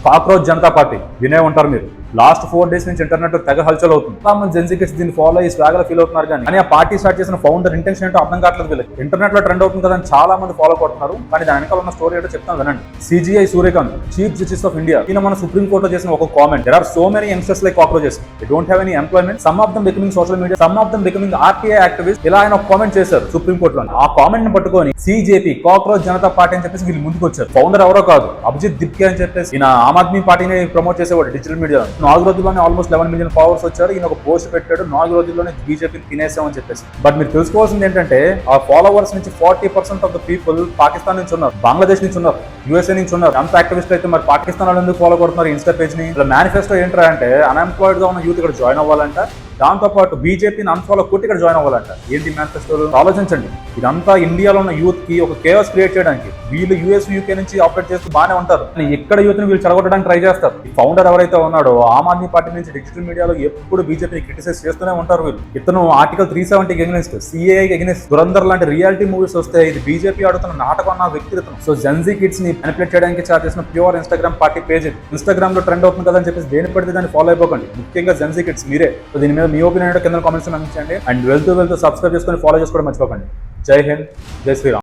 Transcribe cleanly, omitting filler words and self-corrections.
Cockroach Janata party వినే ఉంటారు మీరు. లాస్ట్ 4 days నుంచి ఇంటర్నెట్ తెగ హల్చల్ అవుతుంది. చాలా మంది జెన్జీ కిడ్స్ దీన్ని ఫాలో అయ్యి స్వాగలు ఫీల్ అవుతున్నారు, కానీ ఆ పార్టీ స్టార్ట్ చేసిన ఫౌండర్ ఇంటెన్షన్ ఏంటో అర్థం కావట్లేదు వీళ్ళకి. ఇంటర్నెట్ లో ట్రెండ్ అవుతుంది కదా అని చాలా మంది ఫాలో కొడుతున్నారు, కానీ దాని వెనకాల ఉన్న స్టోరీ ఏంటో చెప్తాను వినండి. CJI Suryakant, chief justice of India, ఈయన మన సుప్రీం కోర్టులో చేసిన ఒక comment. There are so many youngsters like cockroaches, they don't have any employment, some of them becoming social media, some of them becoming RTI activist. ఇలా ఆయన ఒక comment చేశారు supreme కోర్టులో. ఆ కామెంట్ ని పట్టుకొని సిజేపీ కాక్రోచ్ జనతా పార్టీ అని చెప్పేసి వీళ్ళు ముందుకు వచ్చారు. ఫౌండర్ ఎవరో కాదు, అభిజిత్ దిప్కే అని చెప్పేసి ఈయన ఆమ్ ఆద్మీ పార్టీని ప్రమోట్ చేసేవాడు డిజిటల్ మీడియా. 4 రోజుల్లోనే ఆల్మోస్ట్ 11 million ఫాలోవర్స్ వచ్చారు. ఈయన ఒక పోస్ట్ పెట్టాడు, 4 రోజుల్లోనే బీజేపీని తినేసామని చెప్పేసి. బట్ మీరు తెలుసుకోవాల్సింది ఏంటంటే ఆ ఫాలోవర్స్ నుంచి 40% ఆఫ్ ద పీపుల్ పాకిస్తాన్ నుంచి ఉన్నారు, బంగ్లాదేశ్ నుంచి ఉన్నారు, యూఎస్ఏ నుంచి ఉన్నారు. అంత యాక్టివిస్ట్ అయితే మరి పాకిస్తాన్ వాళ్ళు ఎందుకు ఫాలో కొడుతున్నారు ఇన్స్టా పేజ్ ని? మేనిఫెస్టో ఏంటంటే అంటే అన్ఎంప్లాయిడ్ గా ఉన్న యూత్ ఇక్కడ జాయిన్ అవ్వాలంట, దాంతో పాటు బీజేపీని అన్ఫాలో కొట్టి ఇక్కడ జాయిన్ అవ్వాలంట. ఏంటి మేనిఫెస్టోలు ఆలోచించండి. ఇదంతా ఇండియాలో ఉన్న యూత్ కి ఒక కేవస్ క్రియేట్ చేయడానికి. వీళ్ళు యూఎస్ యూకే నుంచి ఆపరేట్ చేస్తూ బాగానే ఉంటారు, ఇక్కడ యూత్ ని వీళ్ళు చెడగొట్టడానికి ట్రై చేస్తారు. ఈ ఫౌండర్ ఎవరైతే ఉన్నాడో ఆమ్ ఆద్మీ పార్టీ నుంచి డిజిటల్ మీడియాలో ఎప్పుడు బీజేపీని క్రిటిసైజ్ చేస్తూనే ఉంటారు వీళ్ళు. ఇతను article 370 against, CAI against, Dhurandhar లాంటి రియాలిటీ మూవీస్ వస్తే ఇది బీజేపీ ఆడుతున్న నాటకం అన్న వ్యక్తిత్వం. సో జెన్జీ కిడ్స్ ని మ్యానిపులేట్ చేయడానికి స్టార్ట్ చేసిన pure Instagram party page. Instagram లో ట్రెండ్ అవుతుంది కదా అని చెప్పేసి దేని పడితే దాన్ని ఫాలో అయిపోకండి, ముఖ్యంగా జెన్జీ కిడ్స్ మీరే. సో దీని మీద మీ ఒపీనియన్ కింద కామెంట్స్ అందించండి. అండ్ వెళ్తూ సబ్స్క్రైబ్ చేసుకొని ఫాలో చేసుకోవడం మర్చిపోకండి. జై హింద్, జై శ్రీరామ్.